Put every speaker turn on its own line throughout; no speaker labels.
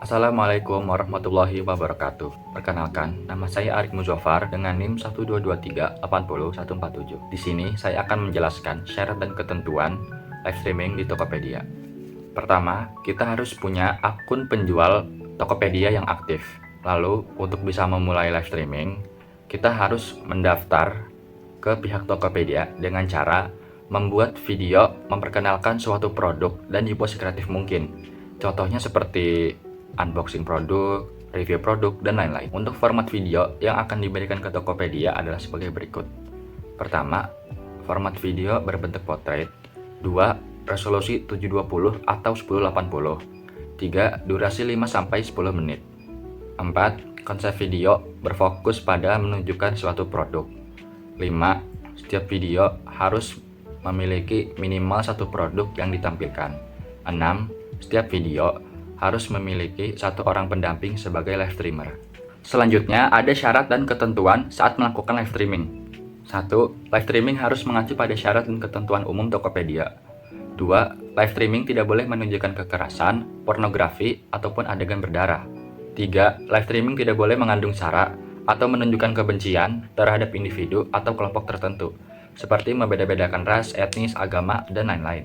Assalamualaikum warahmatullahi wabarakatuh. Perkenalkan, nama saya Arik Muzaffar dengan NIM 122380147. Di sini saya akan menjelaskan syarat dan ketentuan live streaming di Tokopedia. Pertama, kita harus punya akun penjual Tokopedia yang aktif. Lalu, untuk bisa memulai live streaming, kita harus mendaftar ke pihak Tokopedia dengan cara membuat video memperkenalkan suatu produk dan dibuat sekreatif mungkin. Contohnya seperti unboxing produk, review produk, dan lain-lain. Untuk format video yang akan diberikan ke Tokopedia adalah sebagai berikut. Pertama, format video berbentuk portrait. 2. Resolusi 720 atau 1080. 3. Durasi 5-10 menit. 4. Konsep video berfokus pada menunjukkan suatu produk. 5. Setiap video harus memiliki minimal satu produk yang ditampilkan. 6. Setiap video harus memiliki satu orang pendamping sebagai live streamer. Selanjutnya, ada syarat dan ketentuan saat melakukan live streaming. 1. Live streaming harus mengacu pada syarat dan ketentuan umum Tokopedia. 2. Live streaming tidak boleh menunjukkan kekerasan, pornografi, ataupun adegan berdarah. 3. Live streaming tidak boleh mengandung sara atau menunjukkan kebencian terhadap individu atau kelompok tertentu, seperti membeda-bedakan ras, etnis, agama, dan lain-lain.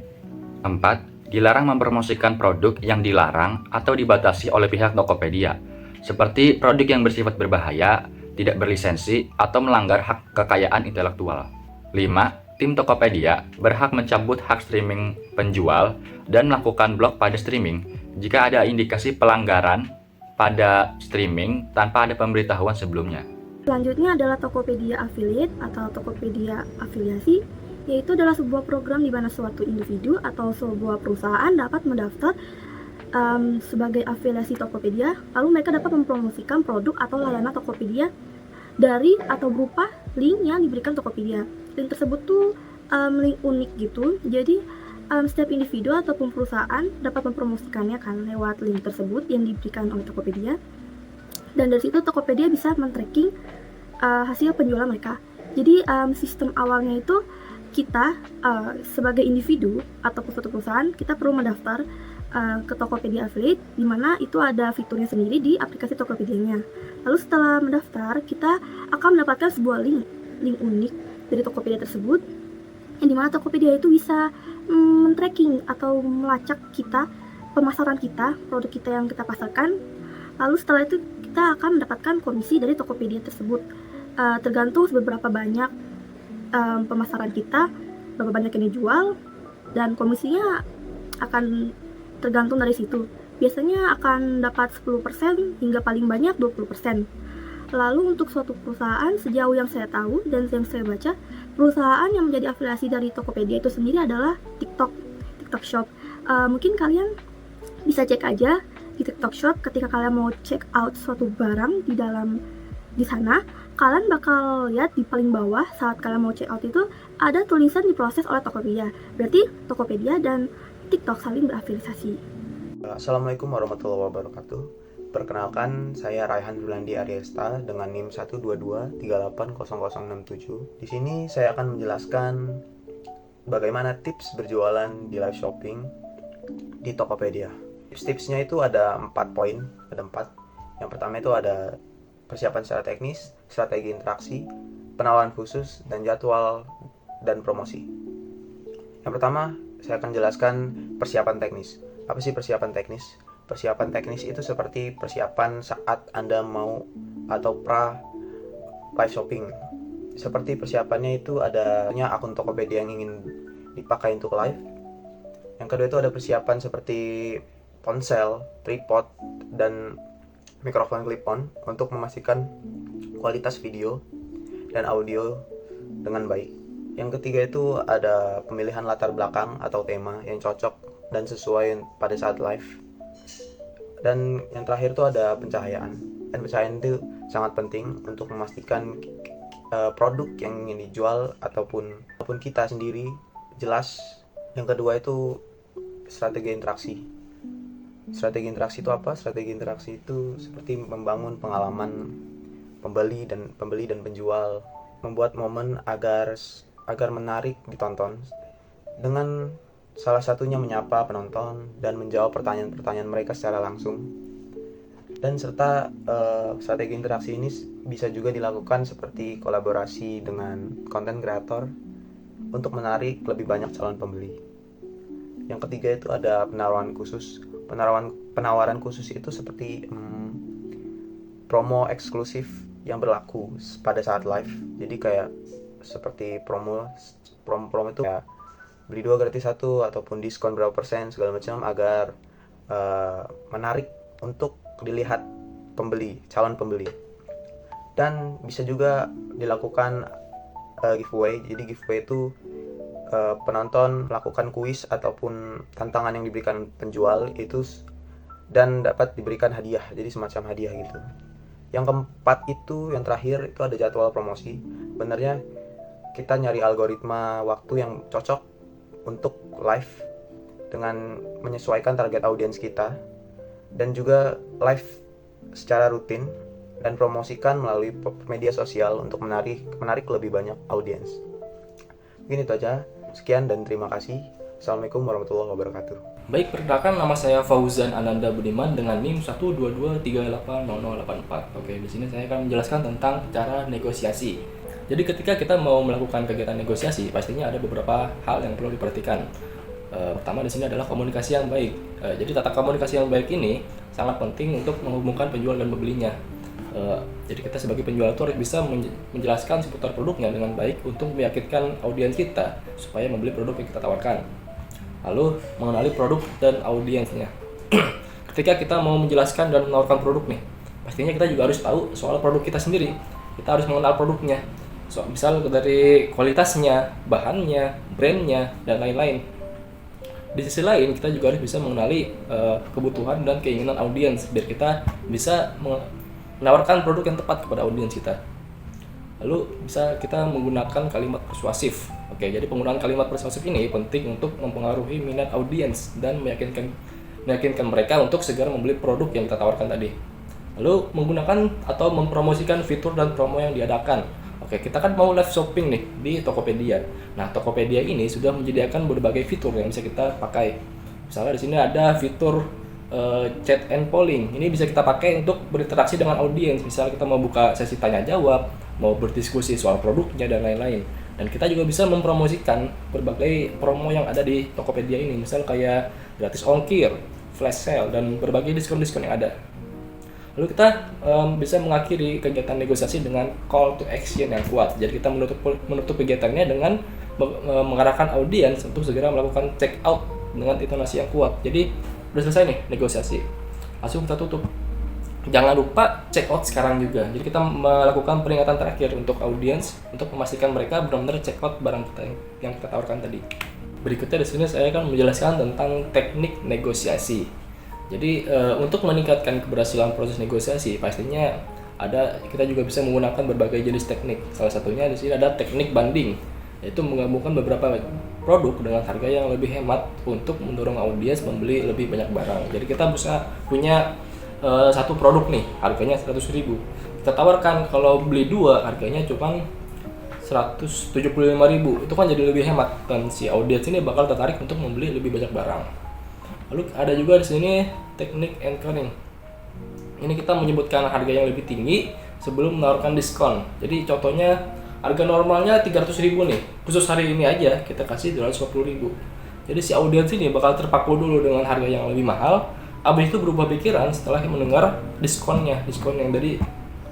4. Dilarang mempromosikan produk yang dilarang atau dibatasi oleh pihak Tokopedia, seperti produk yang bersifat berbahaya, tidak berlisensi, atau melanggar hak kekayaan intelektual. 5. Tim Tokopedia berhak mencabut hak streaming penjual dan melakukan blok pada streaming jika ada indikasi pelanggaran pada streaming tanpa ada pemberitahuan sebelumnya.
Selanjutnya adalah Tokopedia Affiliate atau Tokopedia Afiliasi, yaitu adalah sebuah program di mana suatu individu atau sebuah perusahaan dapat mendaftar sebagai afiliasi Tokopedia, lalu mereka dapat mempromosikan produk atau layanan Tokopedia dari atau berupa link yang diberikan Tokopedia. Link tersebut tuh link unik gitu, jadi setiap individu ataupun perusahaan dapat mempromosikannya kan lewat link tersebut yang diberikan oleh Tokopedia, dan dari situ Tokopedia bisa men-tracking hasil penjualan mereka. Jadi sistem awalnya itu kita sebagai individu ataupun suatu perusahaan, kita perlu mendaftar ke Tokopedia Affiliate, di mana itu ada fiturnya sendiri di aplikasi Tokopedia-nya. Lalu setelah mendaftar, kita akan mendapatkan sebuah link unik dari Tokopedia tersebut, yang dimana Tokopedia itu bisa men-tracking atau melacak kita, pemasaran kita, produk kita yang kita pasarkan. Lalu setelah itu kita akan mendapatkan komisi dari Tokopedia tersebut, tergantung seberapa banyak pemasaran kita, berapa banyak yang dijual, dan komisinya akan tergantung dari situ. Biasanya akan dapat 10% hingga paling banyak 20%. Lalu untuk suatu perusahaan, sejauh yang saya tahu dan yang saya baca, perusahaan yang menjadi afiliasi dari Tokopedia itu sendiri adalah TikTok Shop. Mungkin kalian bisa cek aja di TikTok Shop ketika kalian mau check out suatu barang di sana, kalian bakal lihat di paling bawah saat kalian mau check out itu ada tulisan diproses oleh Tokopedia. Berarti Tokopedia dan TikTok saling berafiliasi.
Assalamualaikum warahmatullahi wabarakatuh. Perkenalkan, saya Raihan Dulandi Aryesta dengan NIM 122380067. Di sini saya akan menjelaskan bagaimana tips berjualan di live shopping di Tokopedia. Tips-tipsnya itu ada 4 poin, ada 4. Yang pertama itu ada persiapan secara teknis, strategi interaksi, penawaran khusus, dan jadwal dan promosi. Yang pertama, saya akan jelaskan persiapan teknis. Apa sih persiapan teknis? Persiapan teknis itu seperti persiapan saat Anda mau atau pra live shopping. Seperti persiapannya itu adanya akun Tokopedia yang ingin dipakai untuk live. Yang kedua itu ada persiapan seperti ponsel, tripod, dan mikrofon clip-on untuk memastikan kualitas video dan audio dengan baik. Yang ketiga itu ada pemilihan latar belakang atau tema yang cocok dan sesuai pada saat live. Dan yang terakhir itu ada pencahayaan. Dan pencahayaan itu sangat penting untuk memastikan produk yang ingin dijual ataupun kita sendiri jelas. Yang kedua itu strategi interaksi. Strategi interaksi itu apa? Strategi interaksi itu seperti membangun pengalaman pembeli dan penjual, membuat momen agar menarik ditonton, dengan salah satunya menyapa penonton dan menjawab pertanyaan-pertanyaan mereka secara langsung. Dan serta strategi interaksi ini bisa juga dilakukan seperti kolaborasi dengan content creator untuk menarik lebih banyak calon pembeli. Yang ketiga itu ada penawaran khusus. Penawaran khusus itu seperti promo eksklusif yang berlaku pada saat live. Jadi kayak seperti promo itu ya, beli 2 gratis 1 ataupun diskon berapa persen segala macam agar menarik untuk dilihat calon pembeli. Dan bisa juga dilakukan giveaway. Jadi giveaway itu penonton melakukan kuis ataupun tantangan yang diberikan penjual itu dan dapat diberikan hadiah, jadi semacam hadiah gitu. Yang keempat itu, yang terakhir itu ada jadwal promosi. Sebenarnya kita nyari algoritma waktu yang cocok untuk live dengan menyesuaikan target audiens kita, dan juga live secara rutin dan promosikan melalui media sosial untuk menarik lebih banyak audiens. Mungkin itu aja. Sekian dan terima kasih. Assalamualaikum warahmatullahi wabarakatuh.
Baik, perkenalkan nama saya Fauzan Ananda Budiman dengan NIM 122380084. Oke, di sini saya akan menjelaskan tentang cara negosiasi. Jadi ketika kita mau melakukan kegiatan negosiasi, pastinya ada beberapa hal yang perlu diperhatikan. Pertama di sini adalah komunikasi yang baik. Jadi tata komunikasi yang baik ini sangat penting untuk menghubungkan penjual dan pembelinya. Jadi kita sebagai penjual itu harus bisa menjelaskan seputar produknya dengan baik untuk meyakinkan audiens kita supaya membeli produk yang kita tawarkan. Lalu mengenali produk dan audiensnya. Ketika kita mau menjelaskan dan menawarkan produk nih, pastinya kita juga harus tahu soal produk kita sendiri. Kita harus mengenal produknya. Misal dari kualitasnya, bahannya, brandnya, dan lain-lain. Di sisi lain, kita juga harus bisa mengenali kebutuhan dan keinginan audiens biar kita bisa menawarkan produk yang tepat kepada audiens kita. Lalu bisa kita menggunakan kalimat persuasif. Oke, jadi penggunaan kalimat persuasif ini penting untuk mempengaruhi minat audiens dan meyakinkan mereka untuk segera membeli produk yang kita tawarkan tadi. Lalu menggunakan atau mempromosikan fitur dan promo yang diadakan. Oke, kita kan mau live shopping nih di Tokopedia. Nah, Tokopedia ini sudah menyediakan berbagai fitur yang bisa kita pakai. Misalnya di sini ada fitur chat and polling. Ini bisa kita pakai untuk berinteraksi dengan audiens. Misalnya kita mau buka sesi tanya jawab, mau berdiskusi soal produknya dan lain-lain. Dan kita juga bisa mempromosikan berbagai promo yang ada di Tokopedia ini. Misal kayak gratis ongkir, flash sale, dan berbagai diskon-diskon yang ada. Lalu kita bisa mengakhiri kegiatan negosiasi dengan call to action yang kuat. Jadi kita menutup kegiatannya dengan mengarahkan audiens untuk segera melakukan check out dengan intonasi yang kuat. Jadi udah selesai nih negosiasi, langsung kita tutup. Jangan lupa check out sekarang juga. Jadi kita melakukan peringatan terakhir untuk audiens untuk memastikan mereka benar-benar check out barang kita yang kita tawarkan tadi. Berikutnya di sini saya akan menjelaskan tentang teknik negosiasi. Jadi untuk meningkatkan keberhasilan proses negosiasi, pastinya kita juga bisa menggunakan berbagai jenis teknik. Salah satunya di sini ada teknik banding, yaitu menggabungkan beberapa produk dengan harga yang lebih hemat untuk mendorong audiens membeli lebih banyak barang. Jadi kita bisa punya satu produk nih, harganya 100.000. Kita tawarkan kalau beli 2 harganya cuma 175.000. Itu kan jadi lebih hemat dan si audiens ini bakal tertarik untuk membeli lebih banyak barang. Lalu ada juga di sini teknik anchoring. Ini kita menyebutkan harga yang lebih tinggi sebelum menawarkan diskon. Jadi contohnya harga normalnya 300.000 nih, khusus hari ini aja kita kasih 250.000. Jadi si audiens ini bakal terpaku dulu dengan harga yang lebih mahal, habis itu berubah pikiran setelah mendengar diskon yang dari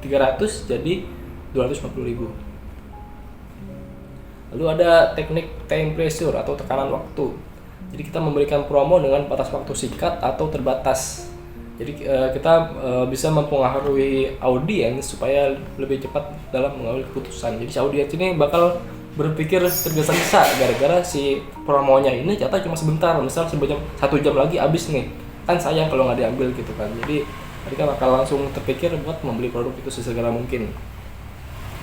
300 jadi 250.000. Lalu ada teknik time pressure atau tekanan waktu. Jadi kita memberikan promo dengan batas waktu singkat atau terbatas. Jadi kita bisa mempengaruhi audiens supaya lebih cepat dalam mengambil keputusan. Jadi si audiens ini bakal berpikir tergesa-gesa gara-gara si promonya ini ternyata cuma sebentar, misal 1 jam lagi habis nih. Kan sayang kalau nggak diambil gitu kan. Jadi mereka bakal langsung terpikir buat membeli produk itu sesegera mungkin.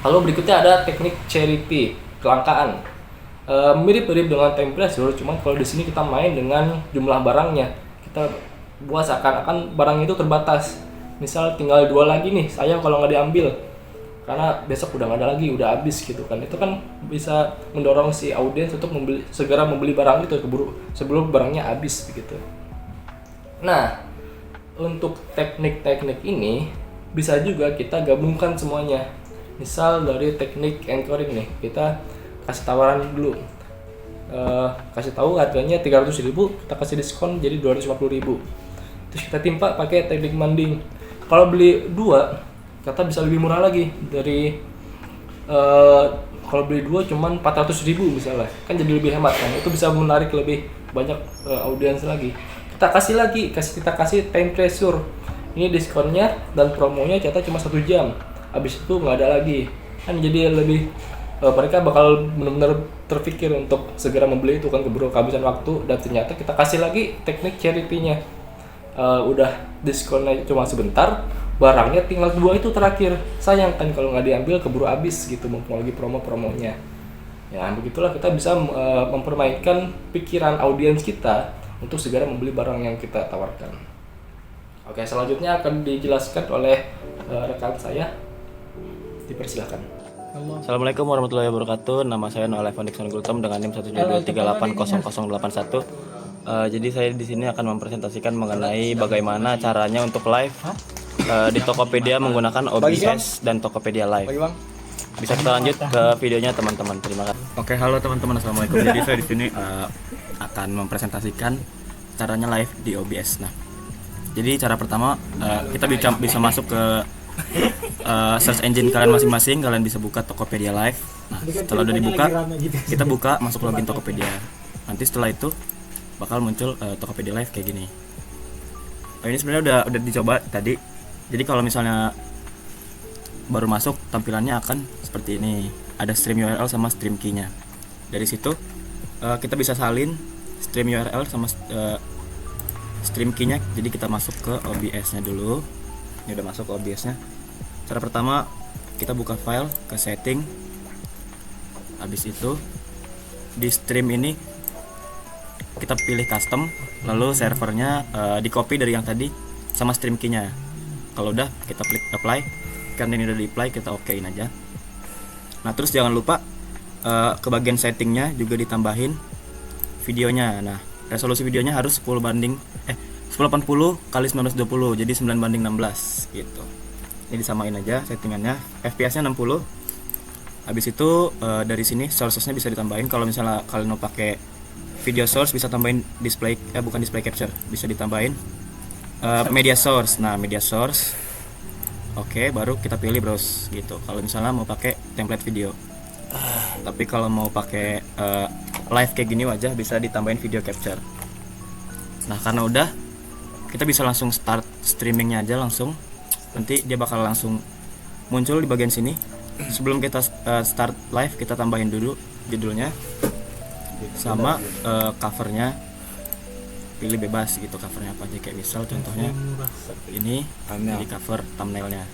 Lalu berikutnya ada teknik charity, kelangkaan. Mirip-mirip dengan time pressure, cuman kalau di sini kita main dengan jumlah barangnya. Kita buat seakan-akan barang itu terbatas. Misal tinggal 2 lagi nih, sayang kalau nggak diambil karena besok udah nggak ada lagi, udah habis gitu kan. Itu kan bisa mendorong si audiens untuk segera membeli barang itu sebelum barangnya habis begitu. Nah, untuk teknik-teknik ini bisa juga kita gabungkan semuanya. Misal dari teknik anchoring nih, kita kasih tawaran dulu. Kasih tahu harganya 300.000, kita kasih diskon jadi 250.000. Terus kita timpa pakai teknik manding. Kalau beli 2, kita bisa lebih murah lagi dari kalau beli 2 cuman 400.000 misalnya. Kan jadi lebih hemat kan. Itu bisa menarik lebih banyak audiens lagi. Kita kasih time pressure. Ini diskonnya dan promonya ternyata cuma 1 jam. Habis itu nggak ada lagi. Kan jadi lebih mereka bakal benar-benar terpikir untuk segera membeli itu kan, keburu kehabisan waktu. Dan ternyata kita kasih lagi teknik charity-nya. Udah diskonnya cuma sebentar, barangnya tinggal 2 itu terakhir. Sayang kan kalau nggak diambil keburu habis gitu, mumpung lagi promonya. Ya begitulah kita bisa mempermainkan pikiran audiens kita untuk segera membeli barang yang kita tawarkan. Oke, selanjutnya akan dijelaskan oleh rekan saya. Dipersilakan.
Assalamualaikum warahmatullahi wabarakatuh. Nama saya Noel Evan Dixon Gultom dengan NIM 122380081. Jadi saya di sini akan mempresentasikan mengenai bagaimana caranya untuk live di Tokopedia menggunakan OBS dan Tokopedia Live. Bisa kita lanjut ke videonya teman-teman. Terima kasih. Oke, halo teman-teman, assalamualaikum. Jadi saya di sini akan mempresentasikan caranya live di OBS. Nah, jadi cara pertama kita bisa masuk ke search engine kalian masing-masing. Kalian bisa buka Tokopedia Live. Nah, setelah udah dibuka, kita buka masuk login Tokopedia. Nanti setelah itu bakal muncul Tokopedia Live kayak gini. Ini sebenarnya udah dicoba tadi. Jadi kalau misalnya baru masuk, tampilannya akan seperti ini. Ada stream URL sama stream key-nya. Dari situ kita bisa salin stream URL sama stream key-nya. Jadi kita masuk ke OBS-nya dulu. Ini udah masuk ke OBS-nya. Cara pertama kita buka file, ke setting. Habis itu di stream ini kita pilih custom, lalu servernya di copy dari yang tadi sama stream key-nya. Kalau udah kita klik apply. Karena ini udah di apply, kita okein aja. Nah, terus jangan lupa ke bagian settingnya juga ditambahin videonya. Nah, resolusi videonya harus 1080 kali 1920, jadi 9:16 gitu. Ini disamain aja settingannya. FPS-nya 60. Habis itu dari sini sources-nya bisa ditambahin. Kalau misalnya kalian mau pakai video source, bisa tambahin display bukan display capture, bisa ditambahin media source. Nah, media source. Oke, baru kita pilih browse gitu. Kalau misalnya mau pakai template video. Tapi kalau mau pakai live kayak gini aja, bisa ditambahin video capture. Nah, karena udah, kita bisa langsung start streamingnya aja langsung. Nanti dia bakal langsung muncul di bagian sini. Sebelum kita start live, kita tambahin dulu judulnya sama covernya. Pilih bebas gitu covernya apa aja, kayak misal contohnya ini di cover thumbnailnya.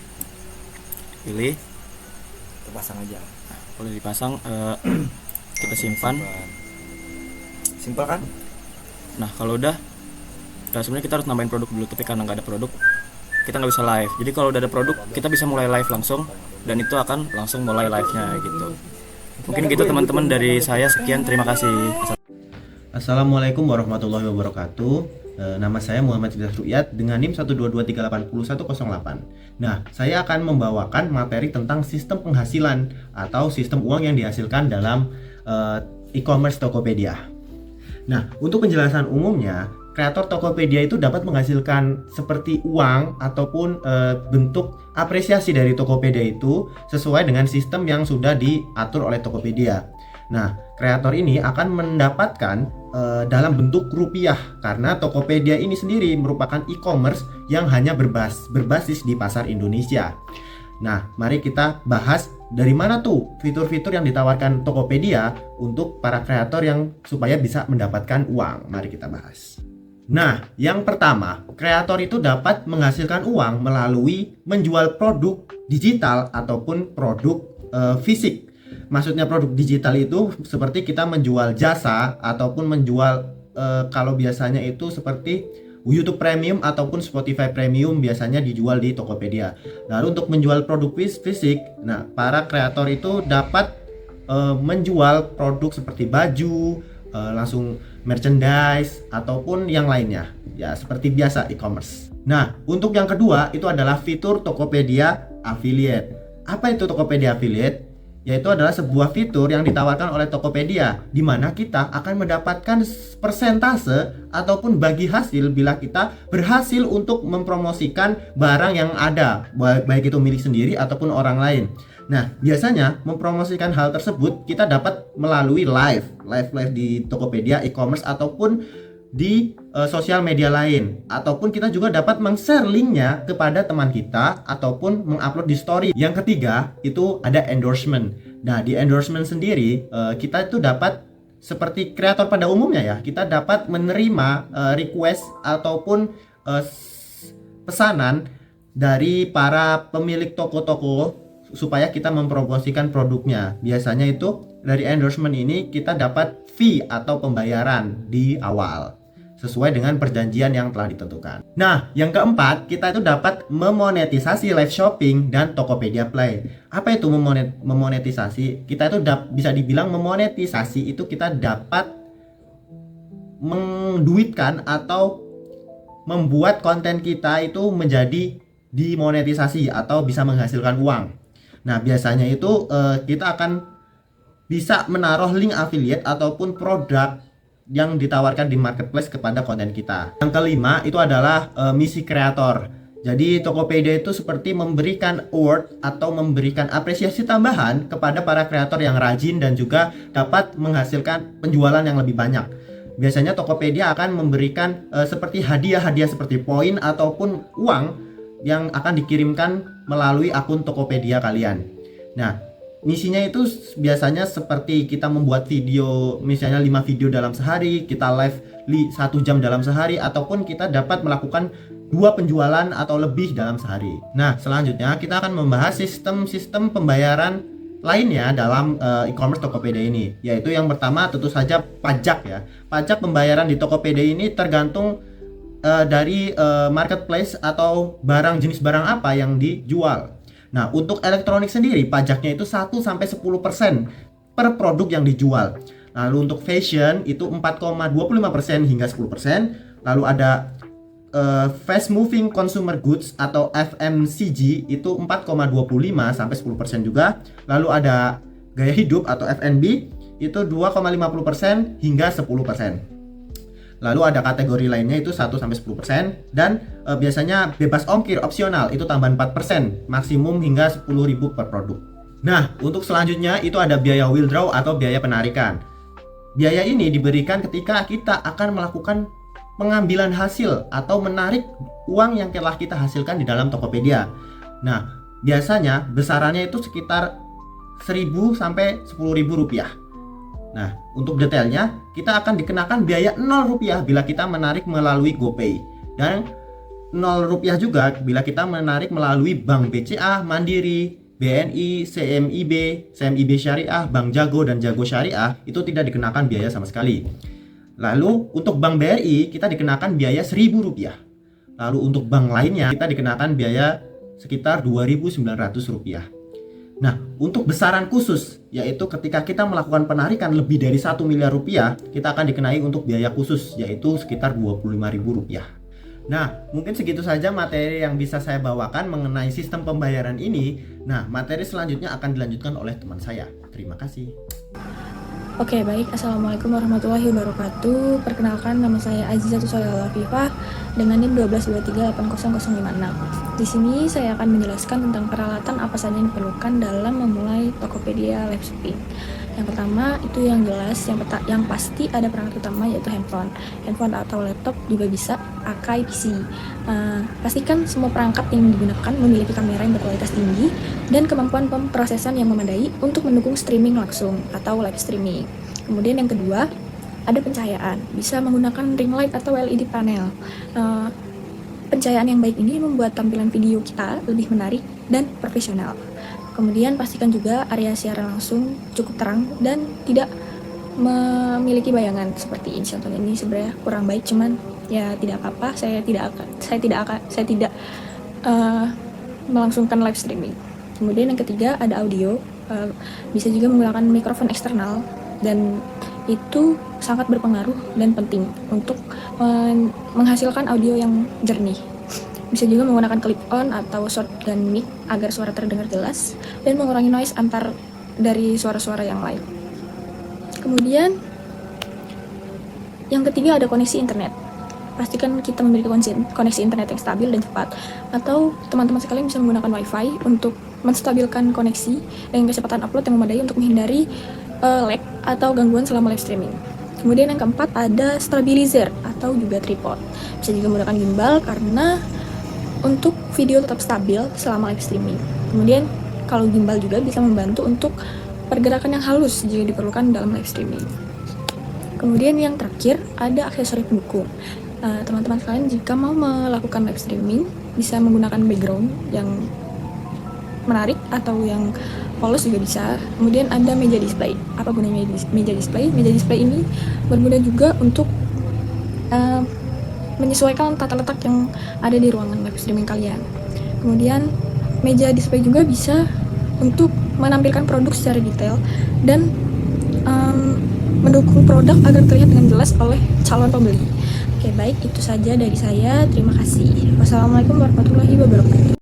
Pilih,
terpasang aja.
nah, boleh dipasang. Kita simpan.
Simpel kan?
Nah, kalau udah sebenarnya kita harus nambahin produk dulu, tapi karena nggak ada produk kita nggak bisa live. Jadi kalau udah ada produk, kita bisa mulai live langsung, dan itu akan langsung mulai live-nya gitu. Mungkin gitu teman-teman dari saya. Sekian, terima kasih.
Assalamualaikum warahmatullahi wabarakatuh. Nama saya Muhammad Firdaus Rukyat dengan NIM 122380108. Nah, saya akan membawakan materi tentang sistem penghasilan atau sistem uang yang dihasilkan dalam e-commerce Tokopedia. Nah, untuk penjelasan umumnya, kreator Tokopedia itu dapat menghasilkan seperti uang ataupun bentuk apresiasi dari Tokopedia itu sesuai dengan sistem yang sudah diatur oleh Tokopedia. Nah, kreator ini akan mendapatkan dalam bentuk rupiah karena Tokopedia ini sendiri merupakan e-commerce yang hanya berbasis di pasar Indonesia. Nah, mari kita bahas dari mana tuh fitur-fitur yang ditawarkan Tokopedia untuk para kreator yang supaya bisa mendapatkan uang. Mari kita bahas. Nah, yang pertama, kreator itu dapat menghasilkan uang melalui menjual produk digital ataupun produk fisik. Maksudnya produk digital itu seperti kita menjual jasa ataupun menjual kalau biasanya itu seperti YouTube Premium ataupun Spotify Premium biasanya dijual di Tokopedia. Lalu untuk menjual produk fisik, nah para kreator itu dapat menjual produk seperti baju, langsung merchandise ataupun yang lainnya. Ya, seperti biasa e-commerce. Nah, untuk yang kedua itu adalah fitur Tokopedia Affiliate. Apa itu Tokopedia Affiliate? Yaitu adalah sebuah fitur yang ditawarkan oleh Tokopedia, di mana kita akan mendapatkan persentase ataupun bagi hasil bila kita berhasil untuk mempromosikan barang yang ada, baik itu milik sendiri ataupun orang lain. Nah, biasanya mempromosikan hal tersebut kita dapat melalui live di Tokopedia e-commerce ataupun di sosial media lain, ataupun kita juga dapat meng-share linknya kepada teman kita ataupun mengupload di story. Yang ketiga itu ada endorsement. Nah, di endorsement sendiri kita itu dapat seperti kreator pada umumnya ya, kita dapat menerima request ataupun pesanan dari para pemilik toko-toko supaya kita mempromosikan produknya. Biasanya itu dari endorsement ini kita dapat fee atau pembayaran di awal sesuai dengan perjanjian yang telah ditentukan. Nah, yang keempat, kita itu dapat memonetisasi live shopping dan Tokopedia Play. Apa itu memonetisasi? Kita itu bisa dibilang memonetisasi itu kita dapat menduitkan atau membuat konten kita itu menjadi dimonetisasi atau bisa menghasilkan uang. Nah, biasanya itu kita akan bisa menaruh link affiliate ataupun produk yang ditawarkan di marketplace kepada konten kita. Yang kelima itu adalah misi kreator. Jadi Tokopedia itu seperti memberikan award atau memberikan apresiasi tambahan kepada para kreator yang rajin dan juga dapat menghasilkan penjualan yang lebih banyak. Biasanya Tokopedia akan memberikan seperti hadiah-hadiah seperti poin ataupun uang yang akan dikirimkan melalui akun Tokopedia kalian. Nah, misinya itu biasanya seperti kita membuat video, misalnya 5 video dalam sehari, kita live 1 jam dalam sehari, ataupun kita dapat melakukan 2 penjualan atau lebih dalam sehari. Nah, selanjutnya kita akan membahas sistem pembayaran lainnya dalam e-commerce Tokopedia ini, yaitu yang pertama tentu saja pajak ya. Pajak pembayaran di Tokopedia ini tergantung dari marketplace atau jenis barang apa yang dijual. Nah, untuk elektronik sendiri pajaknya itu 1-10% per produk yang dijual. Lalu untuk fashion itu 4,25% hingga 10%. Lalu ada fast moving consumer goods atau FMCG itu 4,25 sampai 10% juga. Lalu ada gaya hidup atau F&B itu 2,50% hingga 10%. Lalu ada kategori lainnya itu 1-10% dan biasanya bebas ongkir opsional itu tambahan 4%, maksimum hingga 10.000 per produk. Nah, untuk selanjutnya itu ada biaya withdraw atau biaya penarikan. Biaya ini diberikan ketika kita akan melakukan pengambilan hasil atau menarik uang yang telah kita hasilkan di dalam Tokopedia. Nah, biasanya besarannya itu sekitar 1.000 sampai 10.000 rupiah. Nah, untuk detailnya, kita akan dikenakan biaya 0 rupiah bila kita menarik melalui GoPay. Dan 0 rupiah juga bila kita menarik melalui Bank BCA, Mandiri, BNI, CMIB Syariah, Bank Jago, dan Jago Syariah, itu tidak dikenakan biaya sama sekali. Lalu, untuk Bank BRI, kita dikenakan biaya 1.000 rupiah. Lalu, untuk bank lainnya, kita dikenakan biaya sekitar 2.900 rupiah. Nah, untuk besaran khusus, yaitu ketika kita melakukan penarikan lebih dari 1 miliar rupiah, kita akan dikenai untuk biaya khusus, yaitu sekitar 25.000 rupiah. Nah, mungkin segitu saja materi yang bisa saya bawakan mengenai sistem pembayaran ini. Nah, materi selanjutnya akan dilanjutkan oleh teman saya. Terima kasih.
Oke, baik. Assalamualaikum warahmatullahi wabarakatuh. Perkenalkan, nama saya Azizatul Solihah Afifah dengan NIM 122380056. Di sini saya akan menjelaskan tentang peralatan apa saja yang diperlukan dalam memulai Tokopedia live shopping. Yang pertama itu yang jelas, yang pasti ada perangkat utama yaitu handphone atau laptop juga bisa, pakai PC. Pastikan semua perangkat yang digunakan memiliki kamera yang berkualitas tinggi dan kemampuan pemrosesan yang memadai untuk mendukung streaming langsung atau live streaming. Kemudian yang kedua ada pencahayaan, bisa menggunakan ring light atau LED panel. Pencahayaan yang baik ini membuat tampilan video kita lebih menarik dan profesional. Kemudian pastikan juga area siaran langsung cukup terang dan tidak memiliki bayangan seperti ini. Contoh ini sebenarnya kurang baik, cuman ya tidak apa-apa. Saya tidak melangsungkan live streaming. Kemudian yang ketiga ada audio, bisa juga menggunakan mikrofon eksternal dan itu sangat berpengaruh dan penting untuk menghasilkan audio yang jernih. Bisa juga menggunakan clip on atau shotgun mic agar suara terdengar jelas dan mengurangi noise antar dari suara-suara yang lain. Kemudian yang ketiga ada koneksi internet. Pastikan kita memiliki koneksi internet yang stabil dan cepat, atau teman-teman sekalian bisa menggunakan wifi untuk menstabilkan koneksi dengan kecepatan upload yang memadai untuk menghindari lag atau gangguan selama live streaming. Kemudian yang keempat ada stabilizer atau juga tripod. Bisa juga menggunakan gimbal karena untuk video tetap stabil selama live streaming. Kemudian kalau gimbal juga bisa membantu untuk pergerakan yang halus jika diperlukan dalam live streaming. Kemudian yang terakhir ada aksesori pendukung. Teman-teman sekalian jika mau melakukan live streaming bisa menggunakan background yang menarik atau yang polos juga bisa. Kemudian ada meja display. Apa gunanya meja display? Meja display ini berguna juga untuk menyesuaikan tata letak yang ada di ruangan live streaming kalian. Kemudian meja display juga bisa untuk menampilkan produk secara detail dan mendukung produk agar terlihat dengan jelas oleh calon pembeli. Oke, baik, itu saja dari saya. Terima kasih. Wassalamualaikum warahmatullahi wabarakatuh.